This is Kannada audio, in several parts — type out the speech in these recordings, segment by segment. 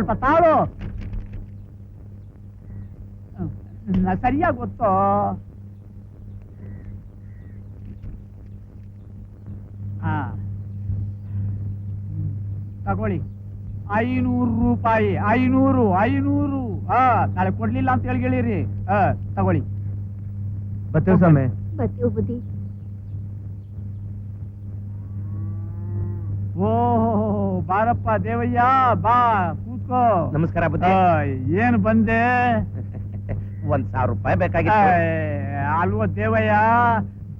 ಸ್ವಲ್ಪ ತಾಳು. ಸರಿಯಾಗಿ ಗೊತ್ತೋ. ತಗೊಳ್ಳಿ 500 ರೂಪಾಯಿ. 500. ನಾಳೆ ಕೊಡ್ಲಿಲ್ಲ ಅಂತ ಹೇಳಿರಿ. ತಗೊಳ್ಳಿ. ಬರ್ತೇವೆ ಸ್ವಾಮಿ. ಬರ್ತೀವಿ ಬುದ್ಧಿ. ಓಹೋ ಬಾರಪ್ಪ ದೇವಯ್ಯ, ಬಾ ಕೂತ್ಕೋ. ನಮಸ್ಕಾರ ಬುದ್ಧಿ. ಏನು ಬಂದೆ? 1,000 ರೂಪಾಯಿ ಬೇಕಾಗಿತ್ತು. ಅಲ್ವೋ ದೇವಯ್ಯ,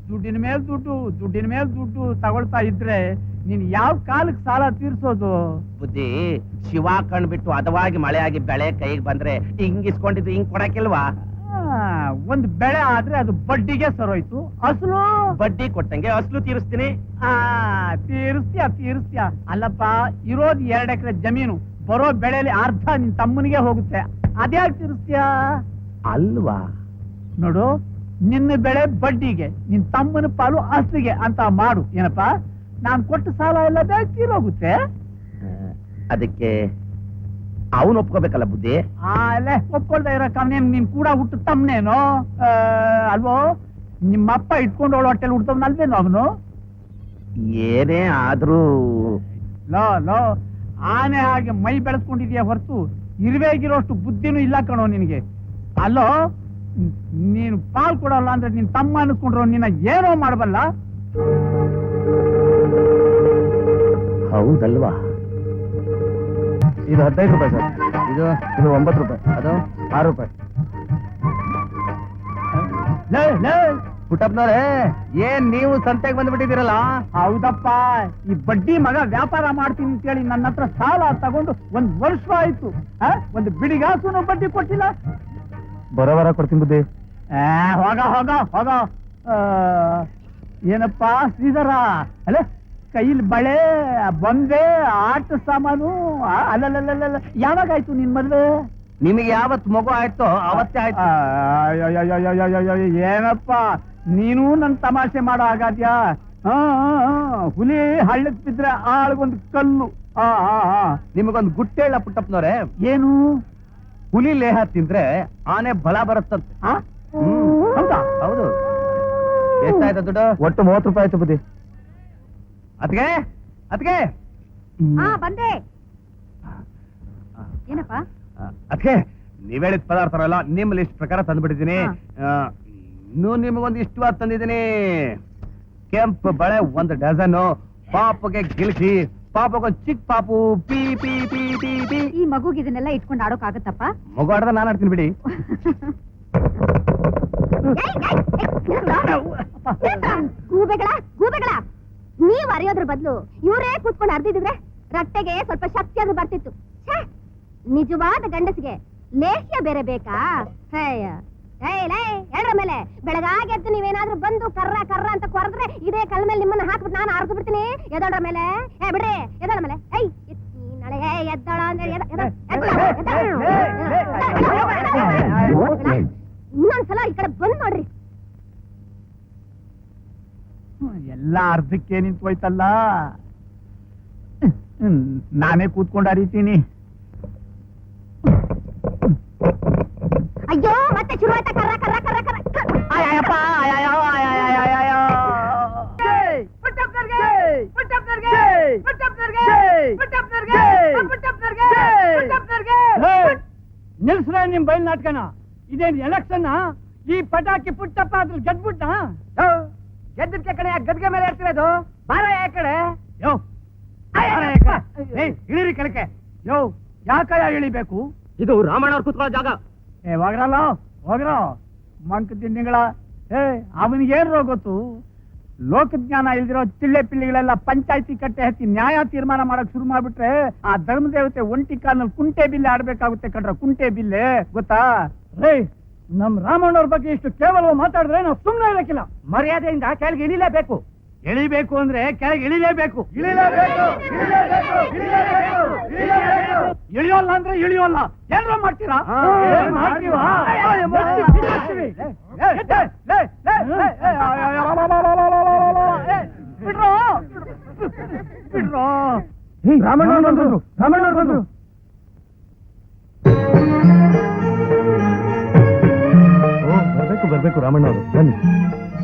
ದುಡ್ಡಿನ ಮೇಲ್ ದುಡ್ಡು ತಗೊಳ್ತಾ ಇದ್ರೆ ನೀನ್ ಯಾವ ಕಾಲಕ್ಕೆ ಸಾಲ ತೀರ್ಸೋದು? ಬುದ್ಧಿ, ಶಿವ ಕಣ್ಬಿಟ್ಟು ಹದವಾಗಿ ಮಳೆಯಾಗಿ ಬೆಳೆ ಕೈಗೆ ಬಂದ್ರೆ ಹಿಂಗಿಸ್ಕೊಂಡಿದ್ದು ಹಿಂಗ್ ಕೊಡಕ್ಕಿಲ್ವಾ? ಒಂದ್ ಬೆಳೆ ಆದ್ರೆ ಅದು ಬಡ್ಡಿಗೆ ಸರೋಯ್ತು. ಅಸಲು ಬಡ್ಡಿ ಕೊಟ್ಟಂಗೆ ಅಸಲು ತೀರಿಸ್ತೀನಿ. ತೀರಿಸ್ತೀಯ. ಅಲ್ಲಪ್ಪ, ಇರೋದು 2 ಎಕರೆ ಜಮೀನು, ಬರೋ ಬೆಳೆಯಲ್ಲಿ ಅರ್ಧ ನಿನ್ ತಮ್ಮನಿಗೆ ಹೋಗುತ್ತೆ. ಅದ್ಯಾಕೆ ತೀರಿಸ್ತೀಯ? ಅಲ್ವಾ? ನೋಡು, ನಿನ್ನ ಬೆಳೆ ಬಡ್ಡಿಗೆ, ನಿನ್ ತಮ್ಮನ ಪಾಲು ಅಸಲಿಗೆ ಅಂತ ಮಾಡು. ಏನಪ್ಪಾ, ನಾನ್ ಕೊಟ್ಟ ಸಾಲ ಎಲ್ಲ ಬೇಗ ತೀರೋಗುತ್ತೆ. ಅದಕ್ಕೆ ಅವನು ಒಪ್ಕೋಬೇಕಲ್ಲ ಬುದ್ಧಿ. ಅಲ್ಲೇ ಒಪ್ಕೊಳ್ತಾ ಇರೋ ಕಮ್ನೇನು ನೀನ್ ಕೂಡ ಹುಟ್ಟು ತಮ್ಮನೇನೋ ಅಲ್ವೋ? ನಿಮ್ಮಪ್ಪ ಇಟ್ಕೊಂಡು ಹೊಟ್ಟೆಲ್ ಹುಡ್ತವ್ನಲ್ವೇನೋ ಅವನು? ಏನೇ ಆದ್ರೂ ಲೋ ಆನೆ ಹಾಗೆ ಮೈ ಬೆಳೆಸ್ಕೊಂಡಿದ್ಯಾ ಹೊರತು ಇರುವೆಗಿರೋಷ್ಟು ಬುದ್ಧಿನೂ ಇಲ್ಲ ಕಣೋ ನಿನಗೆ. ಅಲ್ಲೋ, ನೀನು ಪಾಲ್ ಕೊಡಲ್ಲ ಅಂದ್ರೆ ನಿನ್ ತಮ್ಮ ಅನ್ಸ್ಕೊಂಡ್ರು ನಿನ್ನ ಏನೋ ಮಾಡಬಲ್ಲ. ಹೌದಲ್ವಾ? ಇದು 15 ರೂಪಾಯಿ ಸರ್. ಇದು 9 ರೂಪಾಯಿ. ಅದು 6 ರೂಪಾಯಿ. ಪುಟ್ಟಪ್ಪನವ್ರೆ, ಏನ್ ನೀವು ಸಂತೆಗೆ ಬಂದ್ಬಿಟ್ಟಿದ್ದೀರಲ್ಲ? ಹೌದಪ್ಪ, ಈ ಬಡ್ಡಿ ಮಗ ವ್ಯಾಪಾರ ಮಾಡ್ತೀನಿ ಅಂತೇಳಿ ನನ್ನ ಹತ್ರ ಸಾಲ ತಗೊಂಡು 1 ವರ್ಷ ಆಯ್ತು. ಒಂದು ಬಿಡಿಗಾಸುನು ಬಡ್ಡಿ ಕೊಟ್ಟಿಲ್ಲ. ಬರೋವರ ಕೊಡ್ತೀನಿ ಬುದ್ಧಿ. ಹೋಗ. ಏನಪ್ಪಾ ಶ್ರೀಧರ, ಅಲ್ಲ ಕೈಲಿ ಬಳೆ, ಬೊಂಬೆ, ಆಟ ಸಾಮಾನು. ಅಲ್ಲಲ್ಲ, ಯಾವಾಗಾಯ್ತು ನಿನ್ ಮದ್ವೆ? ನಿಮಗೆ ಯಾವತ್ ಮಗು ಆಯ್ತೋ ಅವತ್ತೇ ಆಯ್ತು. ಏನಪ್ಪ ನೀನು ನನ್ ತಮಾಷೆ ಮಾಡೋ ಆಗಾದ್ಯಾ? ಹುಲಿ ಹಳ್ಳಕ್ ಬಿದ್ರೆ ಆಳ್ಗೊಂದು ಕಲ್ಲು. ನಿಮಗೊಂದು ಗುಟ್ಟೆ ಹೇಳ ಪುಟ್ಟಪ್ಪನವ್ರೆ. ಏನು? ಹುಲಿ ಲೇಹ ತಿಂದ್ರೆ ಆನೆ ಬಲ ಬರುತ್ತಂತೆ. ಹೌದಾ? ಹೌದು. ಎಷ್ಟಾಯ್ತು ದುಡ್ಡು? ಒಟ್ಟು 30 ರೂಪಾಯಿ ಆಯ್ತು ಬುದ್ಧಿ. ಅದ್ಕೆ ಬಂದೆ. ಏನಪ್ಪ? ಅದ್ಕೆ ನೀವ್ ಹೇಳಿದ ಪದಾರ್ಥರಲ್ಲ ನಿಮ್ ಲಿಸ್ಟ್ ಪ್ರಕಾರ ತಂದ್ಬಿಟ್ಟಿದ್ದೀನಿ. ಇನ್ನೂ ನಿಮಗೊಂದು ಇಷ್ಟವಾದ ತಂದಿದ್ದೀನಿ. ಕೆಂಪು ಬಳೆ 1 ಡಜನ್, ಪಾಪಗೆ ಗಿಲ್ಕಿ, ಪಾಪಗೊಂದು ಚಿಕ್ಕ ಪಾಪು, ಪೀ ಪೀ ಪೀ ಪೀ ಪೀ. ಈ ಮಗುಗೆ ಇದನ್ನೆಲ್ಲ ಇಟ್ಕೊಂಡು ಆಡೋಕಾಗತ್ತಪ್ಪ? ಮಗು ಆಡ್ದ ನಾನು ಆಡ್ತೀನಿ ಬಿಡಿ. ಗೂಬೆಗಳ ನೀವ್ ಅರಿಯೋದ್ರ ಬದಲು ಇವರೇ ಕೂತ್ಕೊಂಡು ಅರ್ದಿದ್ರೆ ರಟ್ಟೆಗೆ ಸ್ವಲ್ಪ ಶಕ್ತಿ ಆದ್ರೂ ಬರ್ತಿತ್ತು. ನಿಜವಾದ ಗಂಡಸಿಗೆ ಲೇಹ್ಯ ಬೇರೆ ಬೇಕಾ? ಎಳ್ರ ಮೇಲೆ ಬೆಳಗಾಗೆದ್ದು ನೀವೇನಾದ್ರೂ ಬಂದು ಕರ್ರ ಅಂತ ಕೊರದ್ರೆ ಇದೇ ಕಲ್ ಮೇಲೆ ನಿಮ್ಮನ್ನ ಹಾಕ್ಬಿಟ್ಟು ನಾನು ಅರ್ದು ಬಿಡ್ತೀನಿ. ಎದೋಳ್ರ ಮೇಲೆ ಬಿಡ್ರಿ, ಎದೋಳ ಮೇಲೆ ನಾಳೆ ಎದ್ದೋಳ ಅಂದ್ರೆ ಇನ್ನೊಂದ್ಸಲ ಈ ಕಡೆ ಬಂದ್ ನೋಡ್ರಿ. ಎಲ್ಲ ಅರ್ಧಕ್ಕೆ ನಿಂತೋಯ್ತಲ್ಲ. ನಾನೇ ಕೂತ್ಕೊಂಡು ಅರಿತೀನಿ. ಅಯ್ಯೋ, ಮತ್ತೆ ಶುರು ಆಯ್ತಾ ಕರ್ರ. ನಿಲ್ಸ್ರ ನಿಮ್ ಬಯಲ್ ನಾಟಕನ. ಇದೇನ್ ಎಲೆಕ್ಷನ್? ಈ ಪಟಾಕಿ ಪುಟ್ಟಪ್ಪ ಅದ್ರ ಗೆದ್ಬಿಟ್ಟ. ಗೆದ್ದಕ್ಕೆ ಕಡೆ ಗದ್ಗೆ ಮೇಲೆ ಇರ್ತಿರೋದು. ಬಾರ ಯಾ ಕಡೆ. ಇಳಿರಿ ಕೆಳಕ್ಕೆ. ಯಾಕಯ್ಯ ಇಳಿಬೇಕು? ಇದು ರಾಮಣ್ಣ ಅವ್ರು ಕೂತ್ಕೊಳ್ಳೋ ಜಾಗ. ಹೋಗ್ರೋ ಮಂಕ ತಿಂಡಿಗಳ. ಅವನಿಗೇನ್ರೋ ಗೊತ್ತು? ಲೋಕಜ್ಞಾನ ಇಲ್ದಿರೋ ಚಿಳ್ಳೆ ಪಿಳ್ಳಿಗಳೆಲ್ಲ ಪಂಚಾಯತಿ ಕಟ್ಟೆ ಹತ್ತಿ ನ್ಯಾಯ ತೀರ್ಮಾನ ಮಾಡಕ್ ಶುರು ಮಾಡ್ಬಿಟ್ರೆ ಆ ಧರ್ಮದೇವತೆ ಒಂಟಿ ಕಾಲ್ನಲ್ಲಿ ಕುಂಟೆ ಬಿಲ್ಲೆ ಆಡ್ಬೇಕಾಗುತ್ತೆ ಕಣ್ರ. ಕುಂಟೆ ಬಿಲ್ಲೆ ಗೊತ್ತಾ? ನಮ್ ರಾಮಣ್ಣವ್ರ ಬಗ್ಗೆ ಇಷ್ಟು ಕೇವಲ ಮಾತಾಡಿದ್ರೆ ನಾವು ಸುಮ್ಮನೆ ಇರಕ್ಕಿಲ್ಲ. ಮರ್ಯಾದೆಯಿಂದ ಕೆಳಗೆ ಇಳಿಲೇಬೇಕು. ಇಳಿಬೇಕು ಅಂದ್ರೆ ಕೆಳಗೆ ಇಳಿಲೇಬೇಕು. ಇಳಿಯೋಲ್ಲ ಅಂದ್ರೆ ಇಳಿಯೋಲ್ಲ. ಏನ್ರ ಮಾಡ್ತೀರಾ? ರಾಮಣ್ಣ ಬಂದ್ರು. ಬೇಕು ರಾಮಣ್ಣ ಅವರು. ಬನ್ನಿ.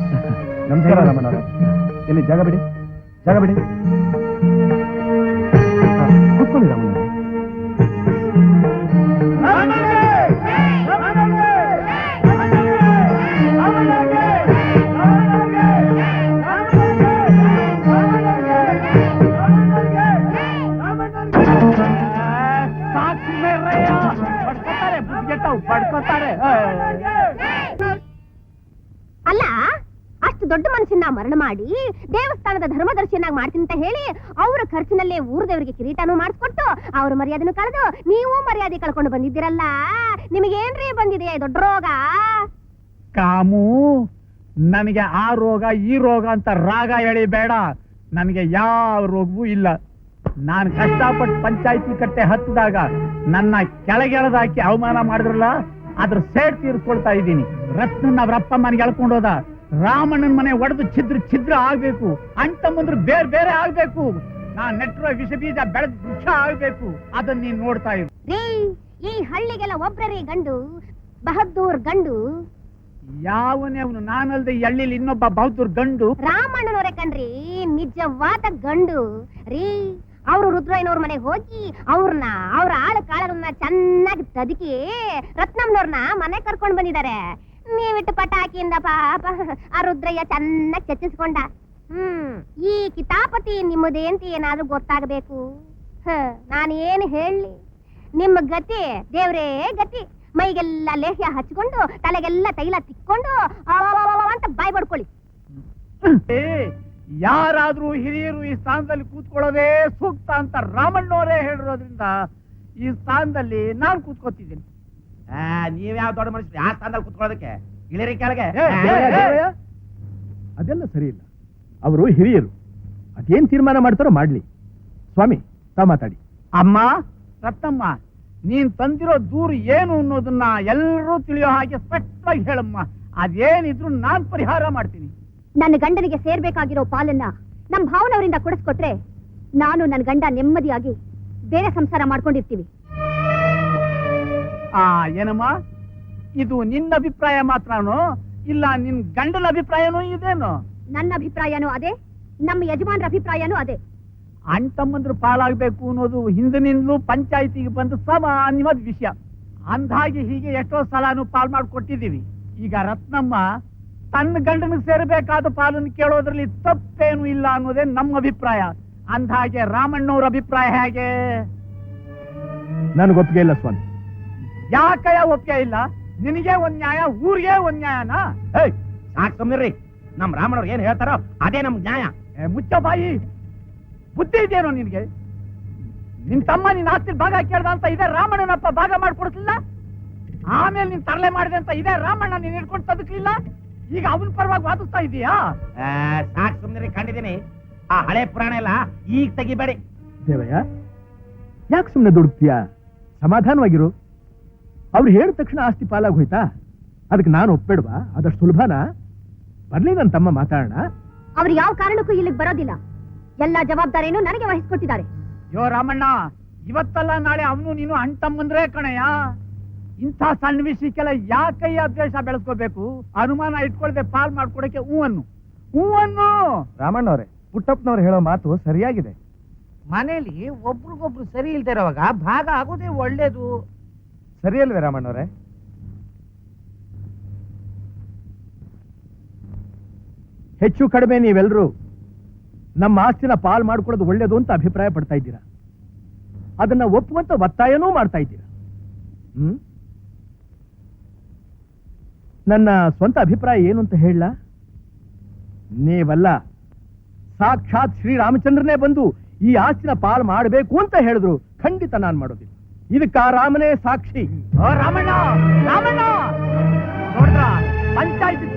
ನಮಸ್ಕಾರ ರಾಮಣ್ಣ ಅವರೇ. ಎಲ್ಲಿ ಜಾಗ ಬಿಡಿ, ಜಾಗ ಬಿಡಿ. ಕೂತ್ಕೊಳ್ಳಿ ರಾಮಣ್ಣ ಅವರೇ. ಪಡ್ಕೋತಾರೆ. ಅಲ್ಲ, ಅಷ್ಟು ದೊಡ್ಡ ಮನುಷ್ಯನ ಮರಣ ಮಾಡಿ ದೇವಸ್ಥಾನದ ಧರ್ಮದರ್ಶಿಯನ್ನಾಗಿ ಮಾಡ್ತೀನಿ ಅಂತ ಹೇಳಿ ಅವರ ಖರ್ಚಿನಲ್ಲೇ ಊರ ದೇವರಿಗೆ ಕಿರೀಟನೂ ಮಾಡಿಸ್ಕೊಟ್ಟು ಅವ್ರ ಮರ್ಯಾದೆನೂ ಕಳೆದು ನೀವು ಮರ್ಯಾದೆ ಕಳ್ಕೊಂಡು ಬಂದಿದ್ದೀರಲ್ಲ, ನಿಮಗೇನ್ರಿ ಬಂದಿದೆ ದೊಡ್ಡ ರೋಗ? ಕಾಮು, ನನಗೆ ಆ ರೋಗ ಈ ರೋಗ ಅಂತ ರಾಗ ಎಳಿಬೇಡ. ನನಗೆ ಯಾವ ರೋಗವೂ ಇಲ್ಲ. ನಾನು ಕಷ್ಟಪಟ್ಟು ಪಂಚಾಯತಿ ಕಟ್ಟೆ ಹತ್ತಿದಾಗ ನನ್ನ ಕೆಳಗೆಳೆದಾಕಿ ಅವಮಾನ ಮಾಡಿದ್ರಲ್ಲ, ಅದ್ರ ಸೇಡ್ ತೀರಿಸ್ಕೊಳ್ತಾ ಇದ್ದೀನಿ. ರತ್ನನ್ನ ಅವ್ರಪ್ಪ ಮನೆಗೆ ಎಳ್ಕೊಂಡೋದ. ರಾಮಣ್ಣನ ಮನೆ ಒಡೆದು ಛಿದ್ರ ಆಗ್ಬೇಕು. ಅಣ್ತಮ್ಮಂದ್ರು ಬೇರೆ ಬೇರೆ ಆಗ್ಬೇಕು. ನಾನ್ ನೆಟ್ಟಿರೋ ವಿಷ ಬೀಜ ಬೆಳೆದ ವೃಕ್ಷ ಆಗ್ಬೇಕು. ಅದನ್ನ ನೀನ್ ನೋಡ್ತಾ ಇರು. ರೀ, ಈ ಹಳ್ಳಿಗೆಲ್ಲ ಒಬ್ರೇ ಗಂಡು, ಬಹದ್ದೂರ್ ಗಂಡು. ಯಾವನೇ ಅವನು? ನಾನಲ್ದೆ ಈ ಹಳ್ಳಿಲಿ ಇನ್ನೊಬ್ಬ ಬಹದ್ದೂರ್ ಗಂಡು. ರಾಮಣ್ಣನವರೇ ಕಣ್ರಿ ನಿಜವಾದ ಗಂಡು. ರೀ, ಅವರು ರುದ್ರಯ್ಯನವ್ರ ಮನೆಗೆ ಹೋಗಿ ಅವ್ರ ಆಳು ಕಾಳನ್ನ ಚೆನ್ನಾಗಿ ತದಕಿ ರತ್ನಮ್ಮನವ್ರನ್ನ ಮನೆ ಕರ್ಕೊಂಡ್ ಬಂದಿದ್ದಾರೆ. ನೀವಿಟ್ಟು ಪಟಾಕಿಯಿಂದ ಪಾಪ ಆ ರುದ್ರಯ್ಯ ಚೆನ್ನಾಗಿ ಚರ್ಚಿಸ್ಕೊಂಡ. ಈ ಕಿತಾಪತಿ ನಿಮ್ಮದೇ ಅಂತ ಏನಾದ್ರೂ ಗೊತ್ತಾಗಬೇಕು. ನಾನೇನು ಹೇಳಿ, ನಿಮ್ಮ ಗತಿ ದೇವ್ರೇ ಗತಿ. ಮೈಗೆಲ್ಲ ಲೇಹ್ಯ ಹಚ್ಕೊಂಡು ತಲೆಗೆಲ್ಲ ತೈಲ ತಿಕ್ಕೊಂಡು ಅಂತ ಬಾಯ್ ಬಡ್ಕೊಳ್ಳಿ. ಯಾರಾದ್ರೂ ಹಿರಿಯರು ಈ ಸ್ಥಾನದಲ್ಲಿ ಕೂತ್ಕೊಳ್ಳೋದೇ ಸೂಕ್ತ ಅಂತ ರಾಮಣ್ಣವರೇ ಹೇಳಿರೋದ್ರಿಂದ ಈ ಸ್ಥಾನದಲ್ಲಿ ನಾನು ಕೂತ್ಕೋತಿದ್ದೀನಿ. ನೀವ್ಯಾವ ದೊಡ್ಡ ಮನುಷ್ಯರು ಯಾವ ಸ್ಥಾನದಲ್ಲಿ ಕೂತ್ಕೊಳ್ಳೋದಕ್ಕೆ? ಇಳಿರಿ ಕೆಳಗೆ. ಅದೆಲ್ಲ ಸರಿ ಇಲ್ಲ. ಅವರು ಹಿರಿಯರು, ಅದೇನ್ ತೀರ್ಮಾನ ಮಾಡ್ತಾರೋ ಮಾಡ್ಲಿ. ಸ್ವಾಮಿ, ತಾವ್ ಮಾತಾಡಿ. ಅಮ್ಮ ರತ್ನಮ್ಮ, ನೀನ್ ತಂದಿರೋ ದೂರು ಏನು ಅನ್ನೋದನ್ನ ಎಲ್ಲರೂ ತಿಳಿಯೋ ಹಾಗೆ ಸ್ಪಷ್ಟವಾಗಿ ಹೇಳಮ್ಮ. ಅದೇನಿದ್ರು ನಾನ್ ಪರಿಹಾರ ಮಾಡ್ತೀನಿ. ನನ್ನ ಗಂಡನಿಗೆ ಸೇರ್ಬೇಕಾಗಿರೋ ಪಾಲನ್ನ ನಮ್ ಭಾವನವರಿಂದ ಕೊಡಿಸ್ಕೊಟ್ರೆ ನಾನು ನನ್ನ ಗಂಡ ನೆಮ್ಮದಿಯಾಗಿ ಬೇರೆ ಸಂಸಾರ ಮಾಡ್ಕೊಂಡಿರ್ತೀವಿ. ಏನಮ್ಮ, ಇದು ನಿನ್ನ ಅಭಿಪ್ರಾಯ ಮಾತ್ರನೋ ಇಲ್ಲ ನಿನ್ ಗಂಡನ ಅಭಿಪ್ರಾಯನೂ ಇದೇನೋ? ನನ್ನ ಅಭಿಪ್ರಾಯನೂ ಅದೇ, ನಮ್ಮ ಯಜಮಾನ್ರ ಅಭಿಪ್ರಾಯನೂ ಅದೇ. ಅಣ್ತಮ್ಮಂದ್ರು ಪಾಲಾಗ್ಬೇಕು ಅನ್ನೋದು ಹಿಂದಿನಿಂದಲೂ ಪಂಚಾಯತಿಗೆ ಬಂದು ಸಾಮಾನ್ಯವಾದ ವಿಷಯ. ಅಂದಾಗಿ ಹೀಗೆ ಎಷ್ಟೋ ಸಲಾನು ಪಾಲ್ ಮಾಡಿಕೊಟ್ಟಿದ್ದೀವಿ. ಈಗ ರತ್ನಮ್ಮ ತನ್ನ ಗಂಡನಿಗೆ ಸೇರಬೇಕಾದ ಪಾಲನ್ನು ಕೇಳೋದ್ರಲ್ಲಿ ತಪ್ಪೇನು ಇಲ್ಲ ಅನ್ನೋದೇ ನಮ್ಮ ಅಭಿಪ್ರಾಯ. ಅಂದಾಗೆ ರಾಮಣ್ಣವ್ರ ಅಭಿಪ್ರಾಯ ಹೇಗೆ? ನನಗೆ ಒಪ್ಪಿಗೆ ಇಲ್ಲ ಸ್ವಾಮಿ. ಯಾಕಯ್ಯ ಒಪ್ಪಿಗೆ ಇಲ್ಲ? ನಿನಗೆ ಒಂದ್ ನ್ಯಾಯ, ಊರಿಗೆ ಒಂದ್ ನ್ಯಾಯನಾ? ಸಾಕ್ ಸುಮ್ನಿರ್ರಿ. ನಮ್ ರಾಮಣ್ಣವ್ರು ಏನ್ ಹೇಳ್ತಾರೋ ಅದೇ ನಮ್ ನ್ಯಾಯ. ಮುಚ್ಚ ಬಾಯಿ. ಬುದ್ಧಿ ಇದೆಯೇನೋ ನಿನ್ಗೆ? ನಿನ್ ತಮ್ಮ ನಿನ್ ಆಸ್ತಿ ಭಾಗ ಕೇಳ್ದ ಅಂತ ಇದೇ ರಾಮಣ್ಣನಪ್ಪ ಭಾಗ ಮಾಡ್ಕೊಡ್ತಿಲ್ಲ. ಆಮೇಲೆ ನೀನ್ ತರಲೆ ಮಾಡಿದೆ ಅಂತ ಇದೇ ರಾಮಣ್ಣ ನೀನ್ ಹಿಡ್ಕೊಂಡು ತದಕ್ಲಿಲ್ಲ. ಈಗ ಅವನ ಪರವಾಗಿ ವಾದಿಸ್ತಾ ಇದೀಯಾ? ಸಾಕ್ ಸುಮ್ನಿರಿ, ಕಂಡಿದ್ದೀನಿ. ಆ ಹಳೆ ಪುರಾಣ ಎಲ್ಲ ಈಗ ತೆಗಿಬೇಡಿ. ದೇವಯ್ಯ, ಯಾಕೆ ಸುಮ್ಮನೆ ದುಡುಕ್ತೀಯಾ? ಸಮಾಧಾನವಾಗಿರು. ಅವ್ರು ಹೇಳಿದ ತಕ್ಷಣ ಆಸ್ತಿ ಪಾಲಾಗಿ ಹೋಯ್ತಾ? ಅದಕ್ಕೆ ನಾನು ಒಪ್ಬೇಡ್ವಾ? ಅದಷ್ಟು ಸುಲಭನಾ? ಬರ್ಲಿ ನನ್ನ ತಮ್ಮ ಮಾತಾಡೋಣ. ಅವ್ರು ಯಾವ ಕಾರಣಕ್ಕೂ ಇಲ್ಲಿಗೆ ಬರೋದಿಲ್ಲ. ಎಲ್ಲ ಜವಾಬ್ದಾರಿಯನ್ನು ನನಗೆ ವಹಿಸ್ಕೊಟ್ಟಿದ್ದಾರೆ. ಯೋ ರಾಮಣ್ಣ, ಇವತ್ತಲ್ಲ ನಾಳೆ ಅವನು ನೀನು ಅಣ್ತಮ್ಮಂದ್ರೆ ಕಣಯ್ಯ. ಇಂಥ ಸಣ್ಣ ವಿಷಯಕ್ಕೆಲ್ಲ ಯಾಕಯ್ಯ ದ್ವೇಷ ಬೆಳೆಸ್ಕೋಬೇಕು? ಅನುಮಾನ ಇಟ್ಕೊಳ್ದೆ ಪಾಲ್ ಮಾಡ್ಕೊಡಕ್ಕೆ ಹೂವನ್ನು. ರಾಮಣ್ಣವ್ರೆ, ಪುಟ್ಟಪ್ಪನವ್ರು ಹೇಳೋ ಮಾತು ಸರಿಯಾಗಿದೆ. ಮನೇಲಿ ಒಬ್ರಿಗೊಬ್ರು ಸರಿ ಇಲ್ದೇ ಇರೋವಾಗ ಭಾಗ ಆಗೋದೇ ಒಳ್ಳೇದು. ಸರಿಯಲ್ವೇ ರಾಮಣ್ಣವ್ರೆ? ಹೆಚ್ಚು ಕಡಿಮೆ ನೀವೆಲ್ಲರೂ ನಮ್ಮ ಆಸ್ತಿನ ಪಾಲ್ ಮಾಡ್ಕೊಳ್ಳೋದು ಒಳ್ಳೇದು ಅಂತ ಅಭಿಪ್ರಾಯ ಪಡ್ತಾ ಇದ್ದೀರಾ. ಅದನ್ನ ಒಪ್ಪುವಂತ ಒತ್ತಾಯನೂ ಮಾಡ್ತಾ ಇದ್ದೀರಾ. ನನ್ನ ಸ್ವಂತ ಅಭಿಪ್ರಾಯ ಏನು ಅಂತ ಹೇಳ? ನೀವಲ್ಲ, ಸಾಕ್ಷಾತ್ ಶ್ರೀರಾಮಚಂದ್ರನೇ ಬಂದು ಈ ಆಸ್ತಿನ ಪಾಲ್ ಮಾಡಬೇಕು ಅಂತ ಹೇಳಿದ್ರು ಖಂಡಿತ ನಾನು ಮಾಡೋದಿಲ್ಲ. ಇದಕ್ಕ ರಾಮನೇ ಸಾಕ್ಷಿ. ರಾಮಣ್ಣ, ರಾಮಣ್ಣ ನೋಡ್ರ, ಪಂಚಾಯತ್